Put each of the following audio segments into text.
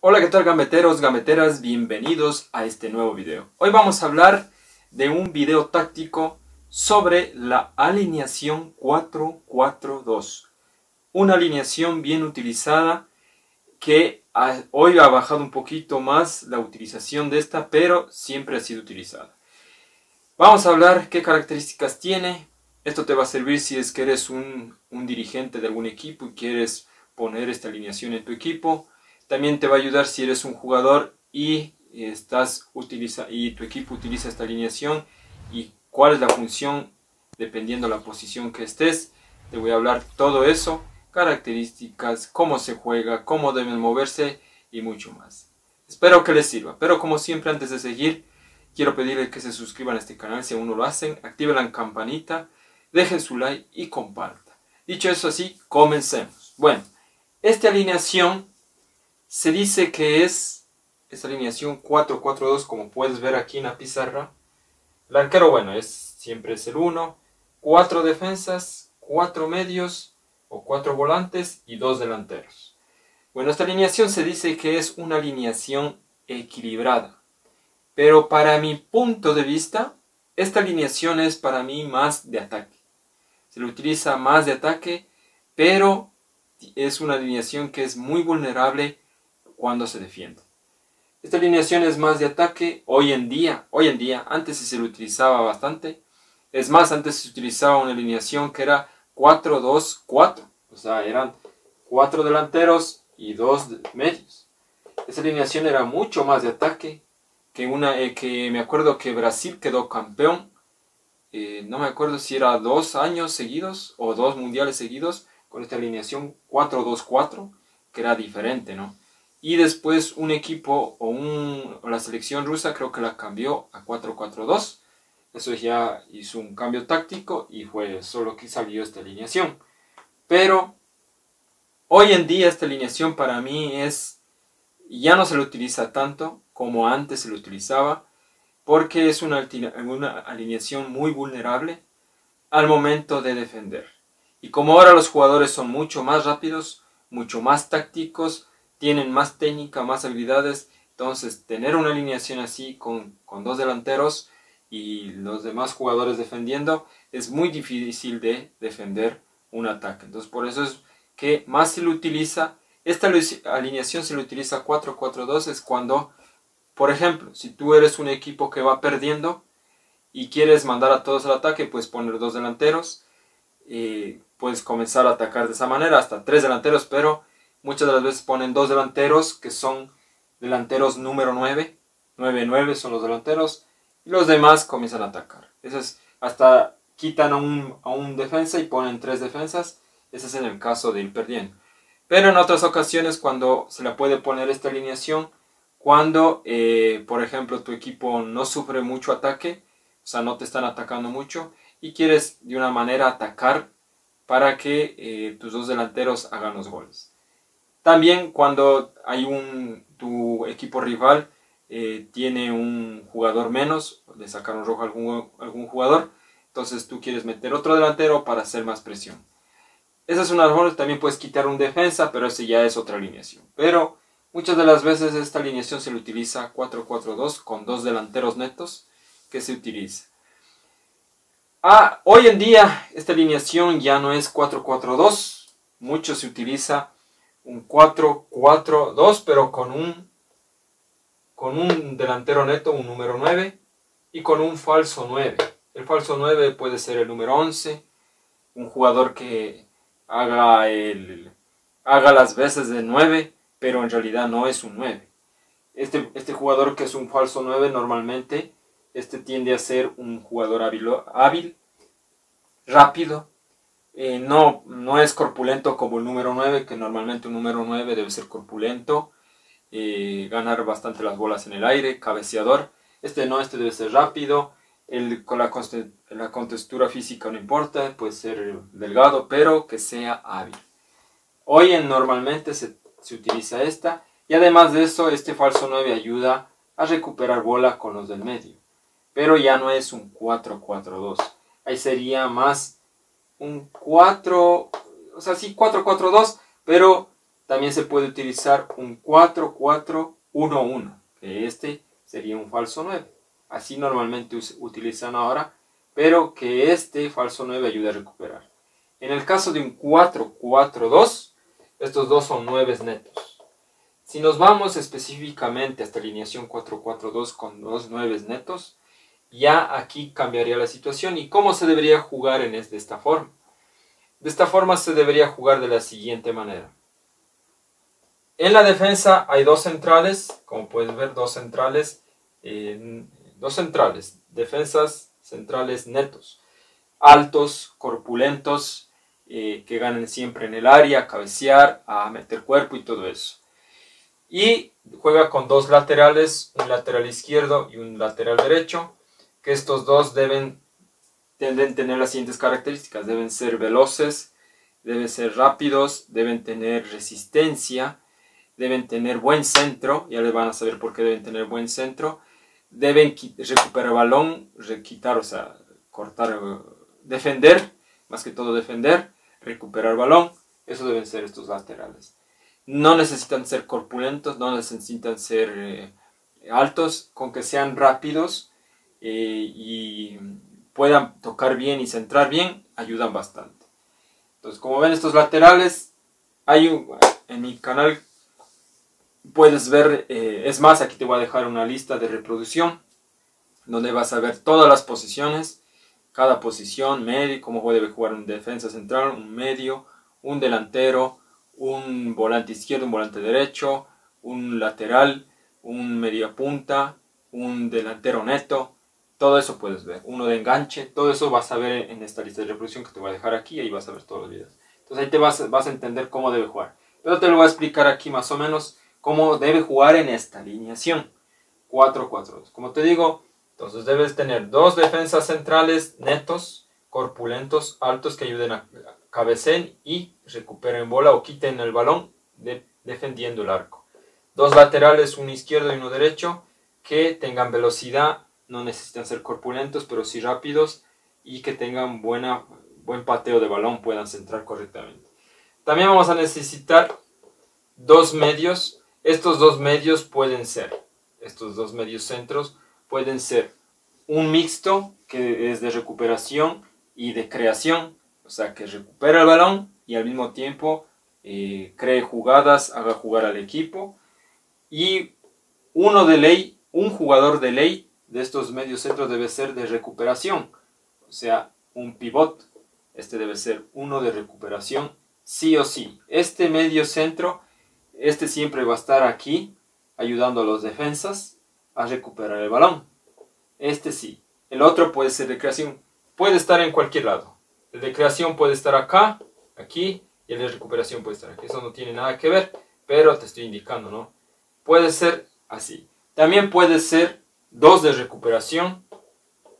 Hola, ¿qué tal gambeteros, gambeteras? Bienvenidos a este nuevo video. Hoy vamos a hablar de un video táctico sobre la alineación 4-4-2. Una alineación bien utilizada que hoy ha bajado un poquito más la utilización de esta, pero siempre ha sido utilizada. Vamos a hablar qué características tiene. Esto te va a servir si es que eres un dirigente de algún equipo y quieres poner esta alineación en tu equipo. También te va a ayudar si eres un jugador y tu equipo utiliza esta alineación y cuál es la función dependiendo de la posición que estés. Te voy a hablar todo eso, características, cómo se juega, cómo deben moverse y mucho más. Espero que les sirva, pero como siempre antes de seguir, quiero pedirles que se suscriban a este canal si aún no lo hacen, activen la campanita, dejen su like y compartan. Dicho eso así, comencemos. Bueno, esta alineación se dice que es esta alineación 4-4-2, como puedes ver aquí en la pizarra. El arquero, bueno, siempre es el 1, 4 defensas, 4 medios o 4 volantes y 2 delanteros. Bueno, esta alineación se dice que es una alineación equilibrada. Pero para mi punto de vista, esta alineación es para mí más de ataque. Se le utiliza más de ataque, pero es una alineación que es muy vulnerable cuando se defiende. Esta alineación es más de ataque hoy en día, antes se le utilizaba bastante. Es más, antes se utilizaba una alineación que era 4-2-4. O sea, eran 4 delanteros y 2 medios. Esta alineación era mucho más de ataque que me acuerdo que Brasil quedó campeón. No me acuerdo si era 2 años seguidos o 2 mundiales seguidos con esta alineación 4-2-4, que era diferente, ¿no? Y después un equipo o la selección rusa creo que la cambió a 4-4-2. Eso ya hizo un cambio táctico y fue solo que salió esta alineación. Pero hoy en día esta alineación para mí ya no se lo utiliza tanto como antes se lo utilizaba, porque es una alineación muy vulnerable al momento de defender. Y como ahora los jugadores son mucho más rápidos, mucho más tácticos, tienen más técnica, más habilidades, entonces tener una alineación así con 2 delanteros y los demás jugadores defendiendo es muy difícil de defender un ataque. Entonces por eso es que más se lo utiliza, esta alineación se lo utiliza 4-4-2, es cuando, por ejemplo, si tú eres un equipo que va perdiendo y quieres mandar a todos al ataque, puedes poner 2 delanteros, puedes comenzar a atacar de esa manera, hasta 3 delanteros, pero muchas de las veces ponen 2 delanteros que son delanteros número 9, 9-9 son los delanteros, y los demás comienzan a atacar. Hasta quitan a un defensa y ponen 3 defensas, ese es en el caso de ir perdiendo. Pero en otras ocasiones cuando se le puede poner esta alineación, cuando por ejemplo tu equipo no sufre mucho ataque, o sea no te están atacando mucho y quieres de una manera atacar para que tus 2 delanteros hagan los goles. También cuando tu equipo rival tiene un jugador menos, le sacaron rojo a algún jugador, entonces tú quieres meter otro delantero para hacer más presión. Esa es una forma. También puedes quitar un defensa, pero ese ya es otra alineación. Pero muchas de las veces esta alineación se le utiliza 4-4-2 con 2 delanteros netos que se utiliza. Hoy en día esta alineación ya no es 4-4-2. Mucho se utiliza un 4-4-2, pero con un delantero neto, un número 9, y con un falso 9. El falso 9 puede ser el número 11, un jugador que haga las veces de 9, pero en realidad no es un 9. Este jugador que es un falso 9 normalmente tiende a ser un jugador hábil, rápido. No es corpulento como el número 9, que normalmente un número 9 debe ser corpulento, ganar bastante las bolas en el aire, cabeceador. Este debe ser rápido. Con la contextura física no importa, puede ser delgado, pero que sea hábil. Normalmente se utiliza esta, y además de eso, este falso 9 ayuda a recuperar bola con los del medio. Pero ya no es un 4-4-2. Ahí sería más un 4, o sea, sí 4-4-2, pero También se puede utilizar un 4-4-1-1, que este sería un falso 9. Así normalmente utilizan ahora, pero que este falso 9 ayuda a recuperar. En el caso de un 4-4-2, estos dos son 9 netos. Si nos vamos específicamente a esta alineación 4-4-2 con dos 9 netos, ya aquí cambiaría la situación. ¿Y cómo se debería jugar de esta forma? De esta forma se debería jugar de la siguiente manera. En la defensa hay dos centrales, como puedes ver, dos centrales, defensas centrales netos, altos, corpulentos, que ganen siempre en el área, a cabecear, a meter cuerpo y todo eso. Y juega con dos laterales, un lateral izquierdo y un lateral derecho, que estos dos deben tener las siguientes características: deben ser veloces, deben ser rápidos, deben tener resistencia, deben tener buen centro, ya les van a saber por qué deben tener buen centro, deben recuperar balón, cortar, defender, más que todo defender, recuperar balón. Eso deben ser estos laterales. No necesitan ser corpulentos, no necesitan ser altos, con que sean rápidos y puedan tocar bien y centrar bien, ayudan bastante. Entonces, como ven, estos laterales, en mi canal puedes ver, es más, aquí te voy a dejar una lista de reproducción donde vas a ver todas las posiciones, cada posición, medio, cómo debe jugar un defensa central, un medio, un delantero, un volante izquierdo, un volante derecho, un lateral, un media punta, un delantero neto. Todo eso puedes ver, uno de enganche, todo eso vas a ver en esta lista de reproducción que te voy a dejar aquí, y ahí vas a ver todos los videos. Entonces ahí te vas a entender cómo debe jugar. Pero te lo voy a explicar aquí más o menos cómo debe jugar en esta alineación 4-4-2. Como te digo, entonces debes tener dos defensas centrales netos, corpulentos, altos, que ayuden a cabeceen y recuperen bola o quiten el balón defendiendo el arco. Dos laterales, uno izquierdo y uno derecho, que tengan velocidad, no necesitan ser corpulentos, pero sí rápidos, y que tengan buen pateo de balón, puedan centrar correctamente. También vamos a necesitar dos medios. Estos dos medios estos dos medios centros pueden ser un mixto, que es de recuperación y de creación, o sea, que recupera el balón y al mismo tiempo cree jugadas, haga jugar al equipo. Y un jugador de ley de estos medios centros debe ser de recuperación, o sea, un pivot. Este debe ser uno de recuperación, sí o sí. Este medio centro, siempre va a estar aquí, ayudando a los defensas a recuperar el balón. Este sí. El otro puede ser de creación. Puede estar en cualquier lado. El de creación puede estar acá, aquí, y el de recuperación puede estar aquí. Eso no tiene nada que ver, pero te estoy indicando, ¿no? Puede ser así. También puede ser dos de recuperación.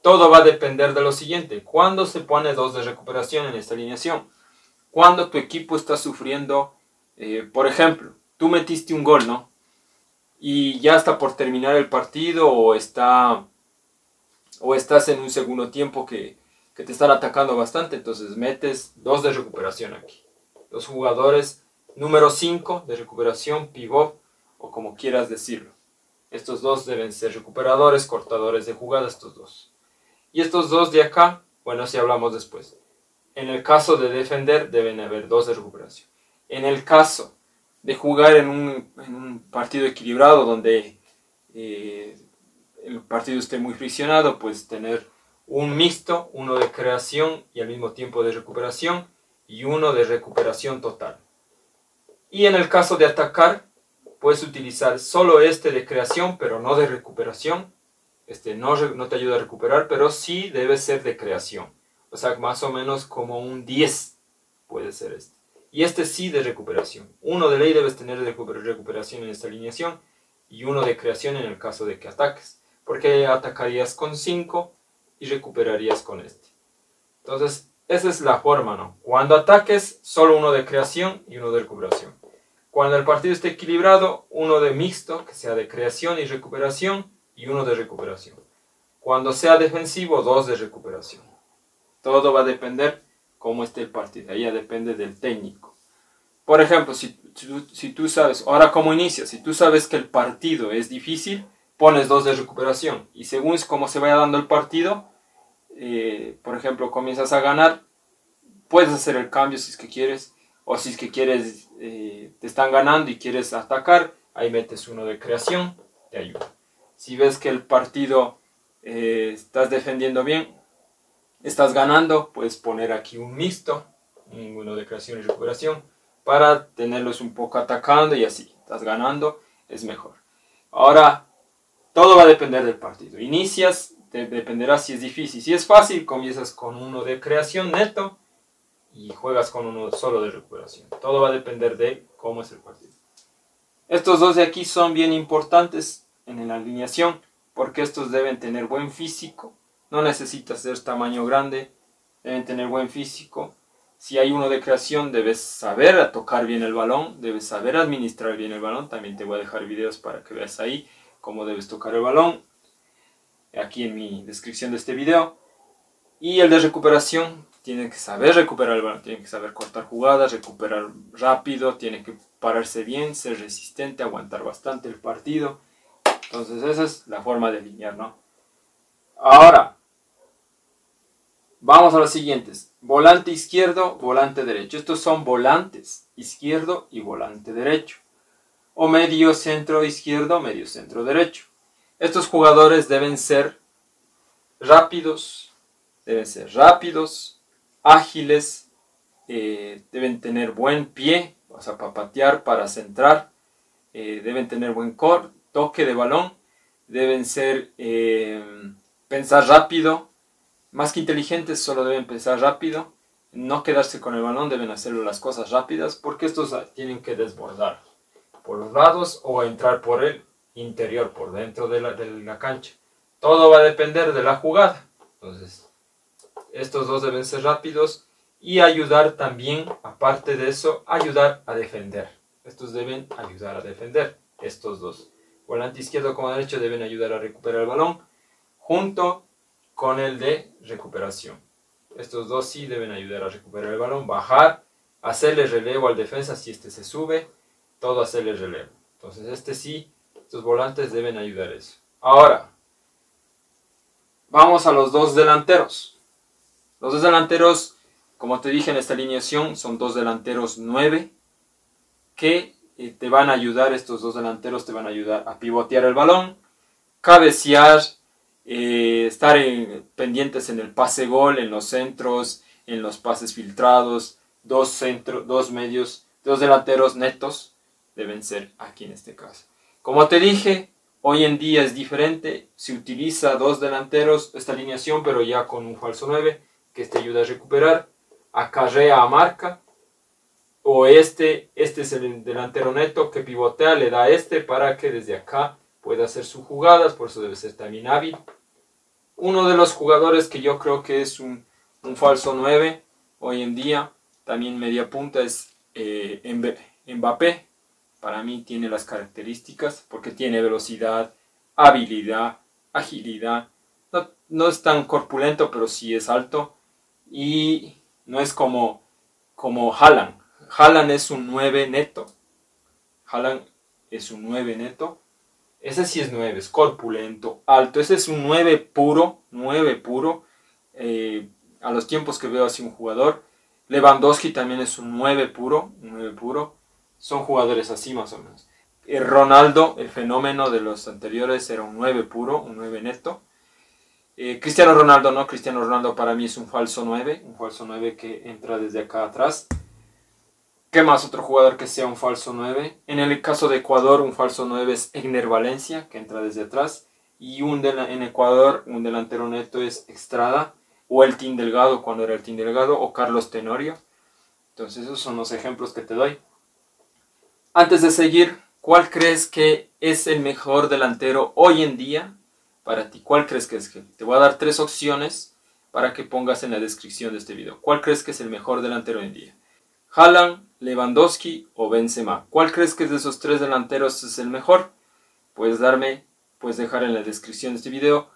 Todo va a depender de lo siguiente. ¿Cuándo se pone dos de recuperación en esta alineación? Cuando tu equipo está sufriendo, por ejemplo, tú metiste un gol, ¿no? Y ya está por terminar el partido, o estás en un segundo tiempo que te están atacando bastante, entonces metes dos de recuperación aquí. Los jugadores número 5 de recuperación, pivot, o como quieras decirlo. Estos dos deben ser recuperadores, cortadores de jugada, estos dos. Y estos dos de acá, bueno, si hablamos después. En el caso de defender, deben haber dos de recuperación. En el caso de jugar en un partido equilibrado, donde el partido esté muy friccionado, pues tener un mixto, uno de creación y al mismo tiempo de recuperación, y uno de recuperación total. Y en el caso de atacar, puedes utilizar solo este de creación, pero no de recuperación. Este no te ayuda a recuperar, pero sí debe ser de creación. O sea, más o menos como un 10 puede ser este. Y este sí de recuperación. Uno de ley debes tener de recuperación en esta alineación, y uno de creación en el caso de que ataques. Porque atacarías con 5 y recuperarías con este. Entonces, esa es la forma, ¿no? Cuando ataques, solo uno de creación y uno de recuperación. Cuando el partido esté equilibrado, uno de mixto, que sea de creación y recuperación, y uno de recuperación. Cuando sea defensivo, dos de recuperación. Todo va a depender cómo esté el partido. Ahí ya depende del técnico. Por ejemplo, si tú sabes, ahora cómo inicias, si tú sabes que el partido es difícil, pones 2 de recuperación. Y según cómo se vaya dando el partido, por ejemplo, comienzas a ganar, puedes hacer el cambio si es que quieres. O si es que quieres, te están ganando y quieres atacar, ahí metes 1 de creación, te ayuda. Si ves que el partido estás defendiendo bien, estás ganando, puedes poner aquí un mixto, uno de creación y recuperación, para tenerlos un poco atacando y así, estás ganando, es mejor. Ahora, todo va a depender del partido. Inicias, dependerá si es difícil. Si es fácil, comienzas con 1 de creación neto y juegas con 1 solo de recuperación. Todo va a depender de cómo es el partido. Estos 2 de aquí son bien importantes en la alineación, porque estos deben tener buen físico. No necesitas ser tamaño grande, deben tener buen físico. Si hay 1 de creación, debes saber tocar bien el balón, debes saber administrar bien el balón. También te voy a dejar videos para que veas ahí cómo debes tocar el balón, aquí en mi descripción de este video. Y el de recuperación, tiene que saber recuperar el balón, tiene que saber cortar jugadas, recuperar rápido, tiene que pararse bien, ser resistente, aguantar bastante el partido. Entonces esa es la forma de alinear, ¿no? Ahora, vamos a los siguientes. Volante izquierdo, volante derecho. Estos son volantes, izquierdo y volante derecho. O medio centro izquierdo, medio centro derecho. Estos jugadores deben ser rápidos, ágiles, deben tener buen pie, o sea, para patear, para centrar, deben tener buen toque de balón, deben ser, pensar rápido, más que inteligentes, solo deben pensar rápido, no quedarse con el balón, deben hacer las cosas rápidas, porque estos tienen que desbordar por los lados o entrar por el interior, por dentro de la cancha. Todo va a depender de la jugada. Entonces, estos 2 deben ser rápidos y ayudar también, aparte de eso, ayudar a defender. Estos deben ayudar a defender, estos 2. Volante izquierdo como derecho deben ayudar a recuperar el balón, junto con el de recuperación. Estos 2 sí deben ayudar a recuperar el balón, bajar, hacerle relevo al defensa si este se sube, todo hacerle relevo. Entonces estos volantes deben ayudar a eso. Ahora, vamos a los 2 delanteros. Los 2 delanteros, como te dije en esta alineación, son 2 delanteros 9 que te van a ayudar, estos 2 delanteros te van a ayudar a pivotear el balón, cabecear, estar pendientes en el pase gol, en los centros, en los pases filtrados. 2 delanteros netos deben ser aquí en este caso. Como te dije, hoy en día es diferente, se utiliza 2 delanteros, esta alineación, pero ya con un falso 9, que te ayuda a recuperar, acarrea a marca, o este es el delantero neto que pivotea, le da para que desde acá pueda hacer sus jugadas, por eso debe ser también hábil. Uno de los jugadores que yo creo que es un falso 9 hoy en día, también media punta, es Mbappé. Para mí tiene las características, porque tiene velocidad, habilidad, agilidad. No es tan corpulento, pero sí es alto. Y no es como Haaland. Haaland es un 9 neto. Haaland es un 9 neto. Ese sí es 9, es corpulento, alto. Ese es un 9 puro, 9 puro. A los tiempos que veo así un jugador. Lewandowski también es un 9 puro, un 9 puro. Son jugadores así más o menos. Ronaldo, el fenómeno de los anteriores, era un 9 puro, un 9 neto. Cristiano Ronaldo no, Cristiano Ronaldo para mí es un falso 9 que entra desde acá atrás. ¿Qué más otro jugador que sea un falso 9? En el caso de Ecuador, un falso 9 es Egner Valencia, que entra desde atrás. Y en Ecuador, un delantero neto es Estrada, o el Team Delgado, cuando era el Team Delgado, o Carlos Tenorio. Entonces esos son los ejemplos que te doy. Antes de seguir, ¿cuál crees que es el mejor delantero hoy en día para ti? ¿Cuál crees que es? Te voy a dar 3 opciones para que pongas en la descripción de este video. ¿Cuál crees que es el mejor delantero hoy en día? Haaland, Lewandowski o Benzema. ¿Cuál crees que de esos 3 delanteros es el mejor? Puedes dejar en la descripción de este video,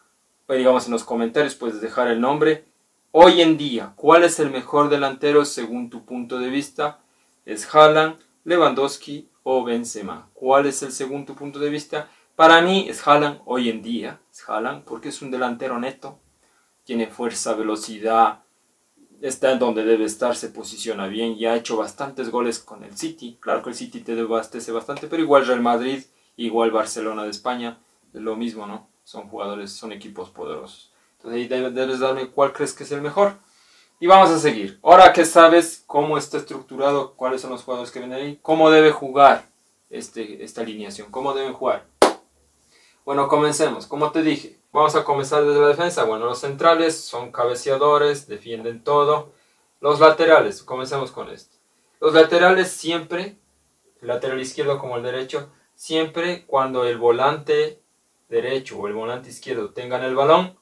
o digamos en los comentarios, puedes dejar el nombre. Hoy en día, ¿cuál es el mejor delantero según tu punto de vista ¿Es Haaland, Lewandowski o Benzema? ¿Cuál es el segundo punto de vista? Para mí es Haaland hoy en día. Es Haaland porque es un delantero neto. Tiene fuerza, velocidad, está en donde debe estar, se posiciona bien y ha hecho bastantes goles con el City. Claro que el City te abastece bastante, pero igual Real Madrid, igual Barcelona de España, es lo mismo, ¿no? Son jugadores, son equipos poderosos. Entonces ahí debes darme cuál crees que es el mejor. Y vamos a seguir. Ahora que sabes cómo está estructurado, cuáles son los jugadores que vienen ahí, cómo debe jugar esta alineación, cómo deben jugar. Bueno, comencemos. Como te dije, vamos a comenzar desde la defensa. Bueno, los centrales son cabeceadores, defienden todo. Los laterales, comencemos con esto. Los laterales siempre, el lateral izquierdo como el derecho, siempre cuando el volante derecho o el volante izquierdo tengan el balón,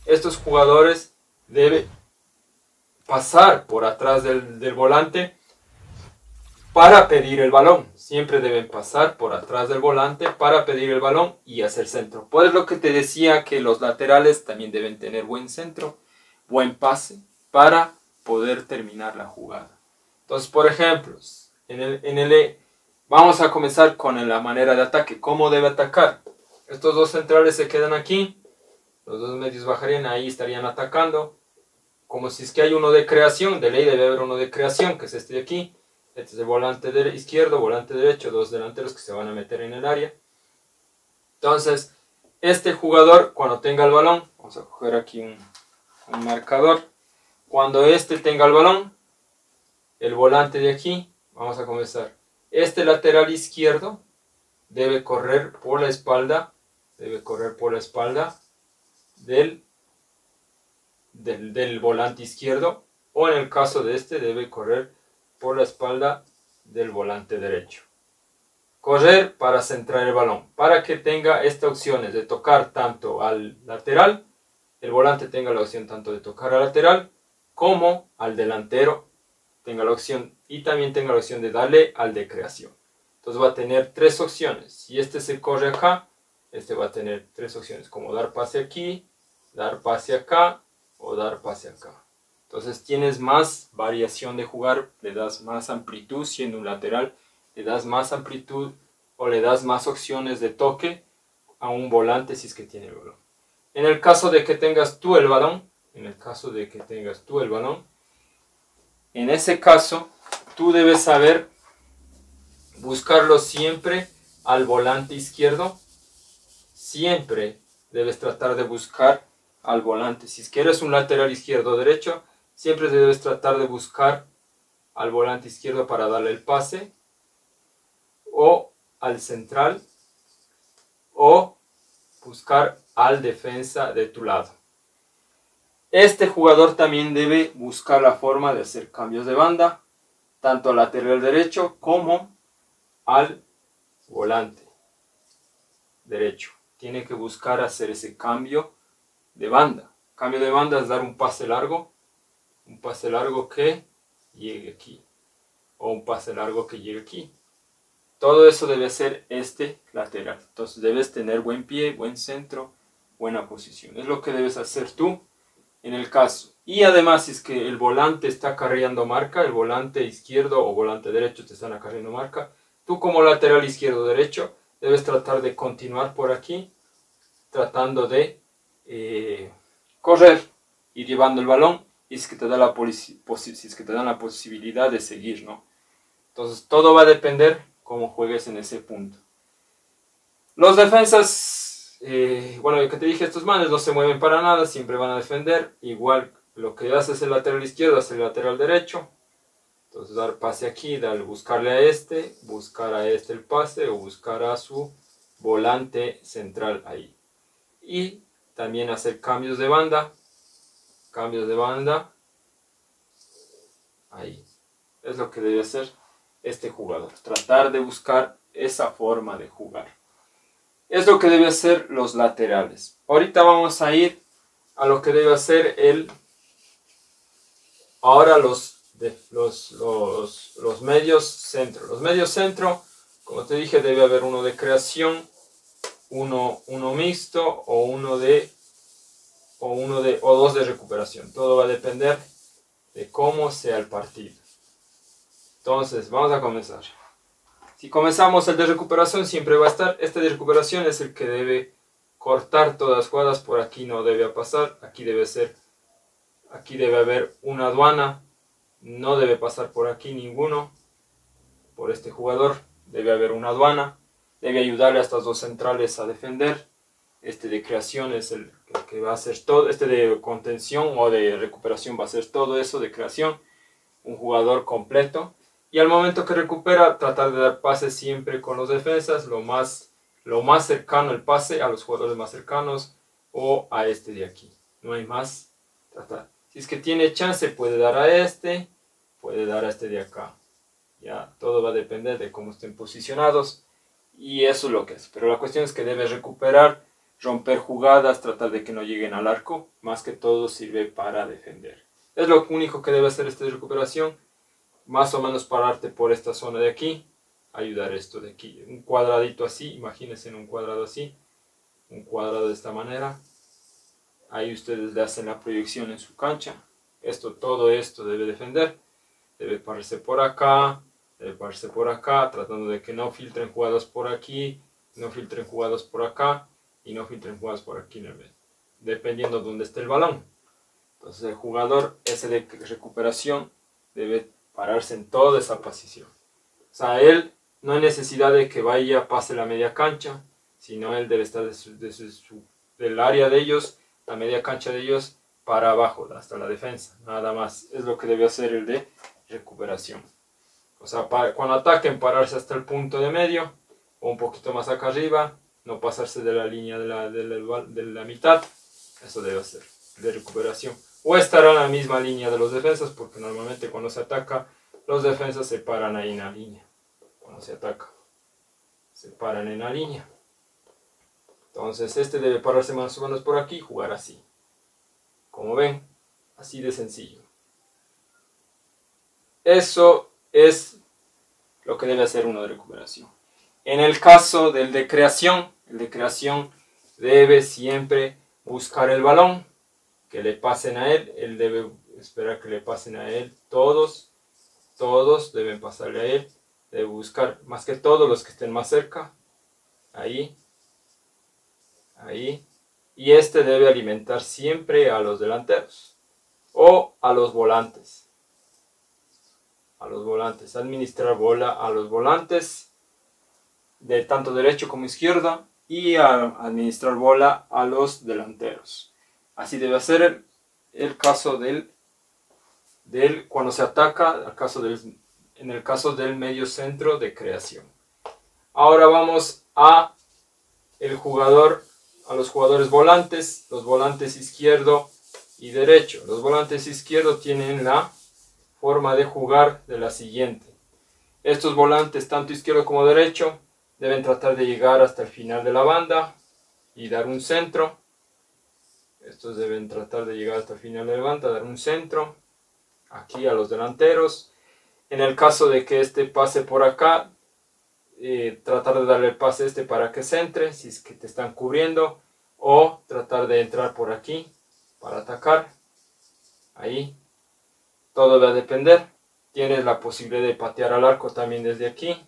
estos jugadores deben pasar por atrás del volante para pedir el balón. Siempre deben pasar por atrás del volante para pedir el balón y hacer centro. Pues lo que te decía, que los laterales también deben tener buen centro, buen pase para poder terminar la jugada. Entonces, por ejemplo, vamos a comenzar con la manera de ataque. ¿Cómo debe atacar? Estos dos centrales se quedan aquí, los dos medios bajarían, ahí estarían atacando. Como si es que hay uno de creación, de ley debe haber uno de creación, que es este de aquí. Este es el volante izquierdo, volante derecho, dos delanteros que se van a meter en el área. Entonces, este jugador, cuando tenga el balón, vamos a coger aquí un marcador. Cuando este tenga el balón, el volante de aquí, vamos a comenzar. Este lateral izquierdo debe correr por la espalda, del volante izquierdo, o en el caso de este debe correr por la espalda del volante derecho. Correr para centrar el balón, para que tenga estas opciones de tocar tanto al lateral, el volante tenga la opción tanto de tocar al lateral como al delantero tenga la opción, y también tenga la opción de darle al de creación. Entonces va a tener tres opciones. Si este se corre acá, este va a tener tres opciones, como dar pase aquí, dar pase acá o dar pase acá. Entonces tienes más variación de jugar, le das más amplitud siendo un lateral, le das más amplitud o le das más opciones de toque a un volante si es que tiene el balón. En el caso de que tengas tú el balón, en ese caso tú debes saber buscarlo siempre al volante izquierdo. Siempre debes tratar de buscar al volante. Si es que eres un lateral izquierdo o derecho, siempre debes tratar de buscar al volante izquierdo para darle el pase, o al central, o buscar al defensa de tu lado. Este jugador también debe buscar la forma de hacer cambios de banda, tanto al lateral derecho como al volante derecho. Tiene que buscar hacer ese cambio de banda. Cambio de banda es dar un pase largo que llegue aquí, o un pase largo que llegue aquí. Todo eso debe ser este lateral. Entonces debes tener buen pie, buen centro, buena posición. Es lo que debes hacer tú en el caso. Y además, si es que el volante está acarreando marca, el volante izquierdo o volante derecho te están acarreando marca, tú como lateral izquierdo o derecho debes tratar de continuar por aquí, tratando de correr y llevando el balón, y es que te da la posibilidad de seguir, ¿no? Entonces todo va a depender cómo juegues en ese punto. Los defensas, bueno, lo que te dije, estos manes no se mueven para nada, siempre van a defender. Igual lo que haces el lateral izquierdo, hace el lateral derecho. Entonces dar pase aquí, buscarle a este, buscar a este el pase, o buscar a su volante central ahí. Y también hacer cambios de banda, ahí. Es lo que debe hacer este jugador, tratar de buscar esa forma de jugar. Es lo que debe hacer los laterales. Ahorita vamos a ir a lo que debe hacer ahora los medios centro. Los medios centro, como te dije, debe haber uno de creación, uno mixto, o dos de recuperación. Todo va a depender de cómo sea el partido. Entonces, vamos a comenzar. Si comenzamos el de recuperación, siempre va a estar. Este de recuperación es el que debe cortar todas las jugadas. Por aquí no debe pasar. Aquí debe haber una aduana. No debe pasar por aquí ninguno. Por este jugador debe haber una aduana. Debe ayudarle a estas dos centrales a defender. Este de creación es el que va a hacer todo. Este de contención o de recuperación va a hacer todo eso de creación. Un jugador completo. Y al momento que recupera, tratar de dar pases siempre con los defensas, lo más cercano el pase a los jugadores más cercanos o a este de aquí. No hay más. Tratar. Si es que tiene chance, puede dar a este, puede dar a este de acá. Ya, todo va a depender de cómo estén posicionados y eso es lo que es. Pero la cuestión es que debe recuperar, romper jugadas, tratar de que no lleguen al arco. Más que todo sirve para defender. Es lo único que debe hacer este de recuperación. Más o menos pararte por esta zona de aquí, ayudar esto de aquí, un cuadradito así, imagínense en un cuadrado así, un cuadrado de esta manera, ahí ustedes le hacen la proyección en su cancha, todo esto debe defender, debe pararse por acá, tratando de que no filtren jugadas por aquí, no filtren jugadas por acá, y no filtren jugadas por aquí en el medio, dependiendo de dónde esté el balón. Entonces el jugador ese de recuperación debe pararse en toda esa posición. O sea, él no hay necesidad de que vaya, pase la media cancha, sino él debe estar del área de ellos, la media cancha de ellos, para abajo, hasta la defensa. Nada más. Es lo que debe hacer el de recuperación. O sea, cuando ataquen, pararse hasta el punto de medio, o un poquito más acá arriba, no pasarse de la línea de la mitad. Eso debe hacer, de recuperación. O estar a la misma línea de los defensas, porque normalmente cuando se ataca, los defensas se paran ahí en la línea. Cuando se ataca, se paran en la línea. Entonces este debe pararse más o menos por aquí y jugar así. Como ven, así de sencillo. Eso es lo que debe hacer uno de recuperación. En el caso del de creación, el de creación debe siempre buscar el balón, que le pasen a él debe esperar que le pasen a él, todos deben pasarle a él, debe buscar más que todos los que estén más cerca, ahí, y este debe alimentar siempre a los delanteros, o a los volantes, administrar bola a los volantes, de tanto derecho como izquierda, y administrar bola a los delanteros. Así debe ser el caso del cuando se ataca, en el caso del medio centro de creación. Ahora vamos a los jugadores volantes, los volantes izquierdo y derecho. Los volantes izquierdo tienen la forma de jugar de la siguiente. Estos volantes, tanto izquierdo como derecho, deben tratar de llegar hasta el final de la banda y dar un centro. Estos deben tratar de llegar hasta el final de la banda, dar un centro aquí a los delanteros. En el caso de que este pase por acá, tratar de darle el pase para que centre, si es que te están cubriendo, o tratar de entrar por aquí para atacar. Ahí. Todo va a depender. Tienes la posibilidad de patear al arco también desde aquí.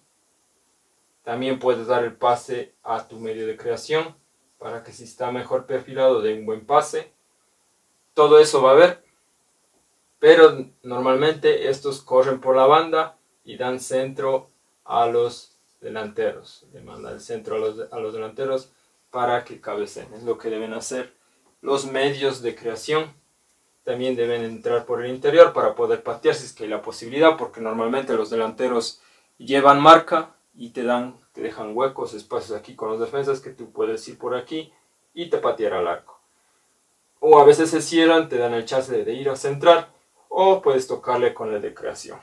También puedes dar el pase a tu medio de creación, para que si está mejor perfilado dé un buen pase. Todo eso va a haber, pero normalmente estos corren por la banda y dan centro a los delanteros. Le mandan el centro a los delanteros para que cabeceen. Es lo que deben hacer los medios de creación. También deben entrar por el interior para poder patear si es que hay la posibilidad, porque normalmente los delanteros llevan marca y te dejan huecos, espacios aquí con los defensas que tú puedes ir por aquí y te patear al arco. O a veces se cierran, te dan el chance de ir a centrar, o puedes tocarle con el de creación.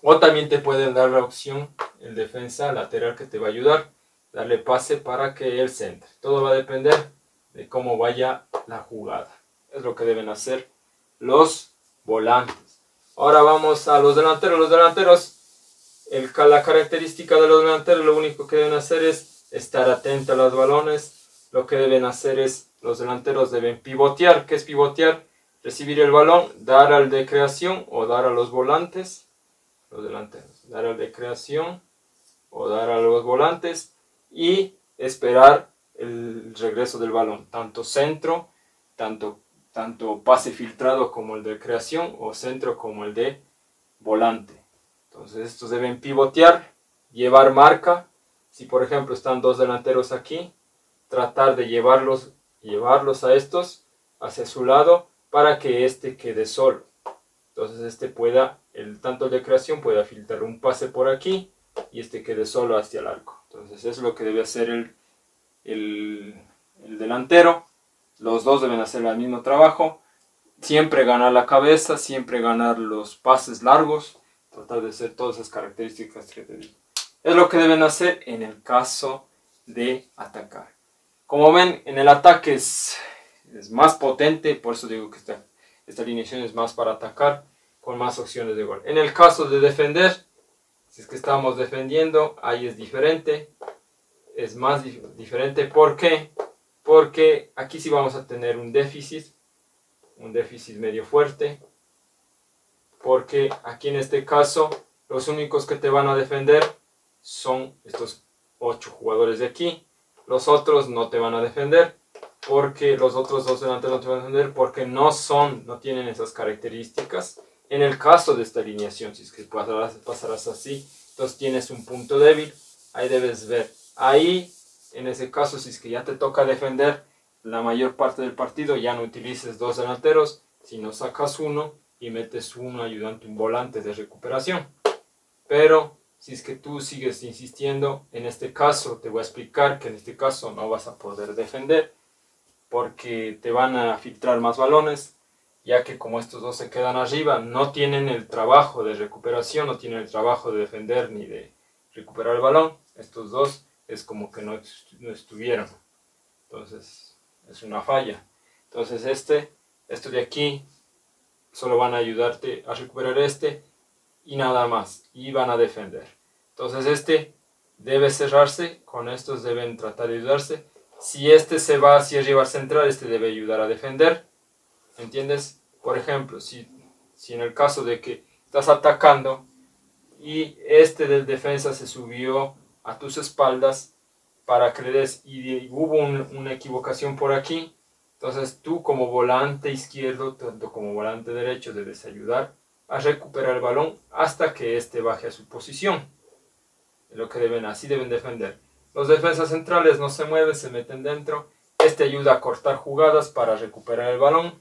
O también te pueden dar la opción, el defensa lateral, que te va a ayudar, darle pase para que él centre. Todo va a depender de cómo vaya la jugada. Es lo que deben hacer los volantes. Ahora vamos a los delanteros. Los delanteros, la característica de los delanteros, lo único que deben hacer es estar atentos a los balones. Lo que deben hacer es, los delanteros deben pivotear. ¿Qué es pivotear? Recibir el balón, dar al de creación o dar a los volantes. los delanteros. Dar al de creación o dar a los volantes y esperar el regreso del balón. Tanto centro, tanto pase filtrado como el de creación o centro como el de volante. Entonces estos deben pivotear, llevar marca. Si por ejemplo están dos delanteros aquí, tratar de llevarlos a estos hacia su lado para que este quede solo. Entonces este pueda, tanto el de creación pueda filtrar un pase por aquí y este quede solo hacia el arco. Entonces eso es lo que debe hacer el delantero. Los dos deben hacer el mismo trabajo. Siempre ganar la cabeza, siempre ganar los pases largos. Tratar de hacer todas esas características que te digo. Es lo que deben hacer en el caso de atacar. Como ven, en el ataque es más potente, por eso digo que esta alineación es más para atacar, con más opciones de gol. En el caso de defender, si es que estamos defendiendo, ahí es diferente. Es más diferente, ¿por qué? Porque aquí sí vamos a tener un déficit medio fuerte. Porque aquí en este caso, los únicos que te van a defender son estos 8 jugadores de aquí. Los otros no te van a defender, porque los otros dos delanteros no te van a defender, porque no tienen esas características. En el caso de esta alineación, si es que pasarás así, entonces tienes un punto débil, ahí debes ver. Ahí, en ese caso, si es que ya te toca defender la mayor parte del partido, ya no utilices dos delanteros, sino sacas uno y metes un ayudante, un volante de recuperación. Pero si es que tú sigues insistiendo, en este caso te voy a explicar que en este caso no vas a poder defender, porque te van a filtrar más balones, ya que como estos dos se quedan arriba, no tienen el trabajo de recuperación, no tienen el trabajo de defender ni de recuperar el balón. Estos dos es como que no estuvieron. Entonces es una falla. Entonces esto de aquí solo van a ayudarte a recuperar y nada más, y van a defender. Entonces debe cerrarse, con estos deben tratar de ayudarse. Si se va hacia arriba central, debe ayudar a defender. ¿Entiendes? Por ejemplo, si en el caso de que estás atacando y del defensa se subió a tus espaldas para que le des y hubo una equivocación por aquí, entonces tú como volante izquierdo, tanto como volante derecho, debes ayudar a recuperar el balón hasta que baje a su posición. Es lo que así deben defender. Los defensas centrales no se mueven, se meten dentro. Ayuda a cortar jugadas para recuperar el balón.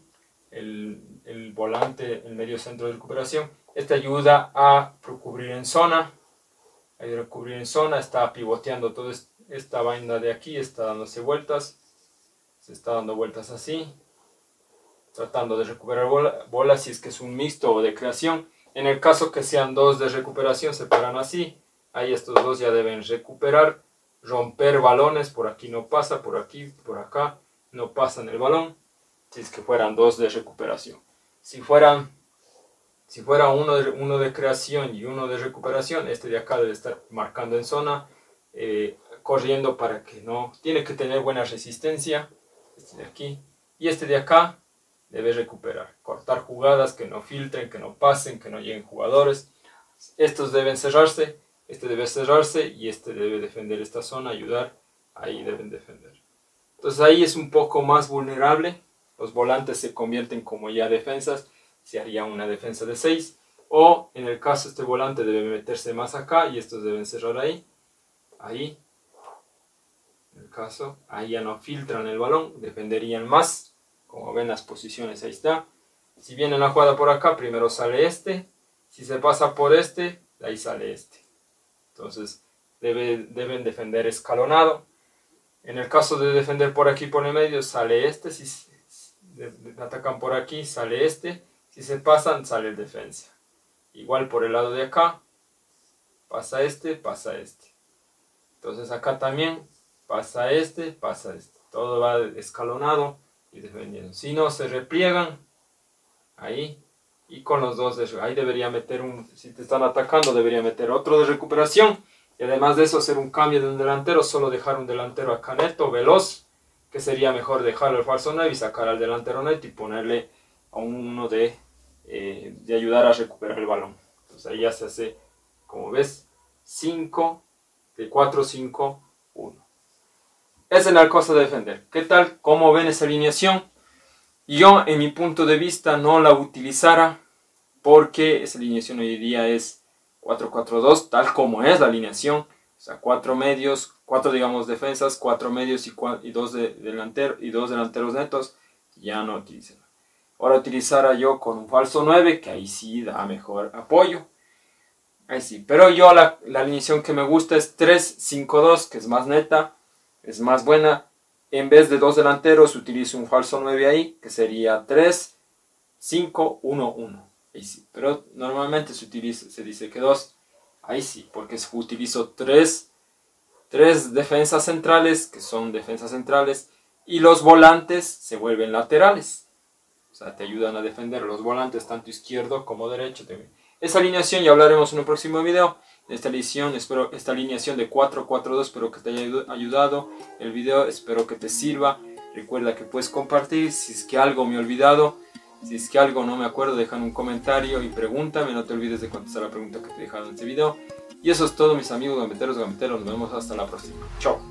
El volante, el medio centro de recuperación. Ayuda a cubrir en zona. Ayuda a cubrir en zona, está pivoteando toda esta vaina de aquí, está dándose vueltas. Se está dando vueltas así, tratando de recuperar bola si es que es un mixto o de creación. En el caso que sean dos de recuperación, se paran así. Ahí estos dos ya deben recuperar, romper balones. Por aquí no pasa, por aquí, por acá no pasan el balón. Si es que fueran dos de recuperación. Si fuera uno de creación y uno de recuperación, de acá debe estar marcando en zona, corriendo para que no... Tiene que tener buena resistencia. De aquí y de acá debe recuperar, cortar jugadas, que no filtren, que no pasen, que no lleguen jugadores. Estos deben cerrarse, debe cerrarse y debe defender esta zona, ayudar, ahí deben defender. Entonces ahí es un poco más vulnerable, los volantes se convierten como ya defensas, se haría una defensa de 6, o en el caso volante debe meterse más acá y estos deben cerrar ahí. En el caso, ahí ya no filtran el balón, defenderían más. Como ven las posiciones, ahí está. Si viene la jugada por acá, primero sale si se pasa por ahí sale Entonces deben defender escalonado. En el caso de defender por aquí por el medio, sale si atacan por aquí, sale si se pasan, sale el defensa. Igual por el lado de acá, pasa pasa Entonces acá también pasa pasa todo va escalonado y defendiendo. Si no, se repliegan ahí y con los dos ahí debería meter si te están atacando debería meter otro de recuperación y además de eso hacer un cambio de un delantero, solo dejar un delantero acá neto, veloz, que sería mejor dejarlo al falso 9 y sacar al delantero neto y ponerle a uno de ayudar a recuperar el balón. Entonces ahí ya se hace, como ves, 5, de 4, 5, 1. Esa es la cosa de defender. ¿Qué tal? ¿Cómo ven esa alineación? Yo, en mi punto de vista, no la utilizara porque esa alineación hoy día es 4-4-2, tal como es la alineación. O sea, 4 medios, 4 digamos defensas, 4 medios y 2 delanteros netos. Ya no utilicen. Ahora utilizara yo con un falso 9, que ahí sí da mejor apoyo. Ahí sí, pero yo la alineación que me gusta es 3-5-2, que es más neta, es más buena. En vez de 2 delanteros utilizo un falso 9 ahí, que sería 3-5-1-1. Ahí sí, pero normalmente se dice que 2. Ahí sí, porque utilizo 3 defensas centrales, que son defensas centrales, y los volantes se vuelven laterales. O sea, te ayudan a defender los volantes, tanto izquierdo como derecho. Esta alineación ya hablaremos en un próximo video. Esta alineación de 4-4-2, espero que te haya ayudado el video, espero que te sirva. Recuerda que puedes compartir, si es que algo me he olvidado, si es que algo no me acuerdo, déjame un comentario y pregúntame, no te olvides de contestar la pregunta que te he dejado en este video. Y eso es todo, mis amigos gambeteros, nos vemos hasta la próxima. Chao.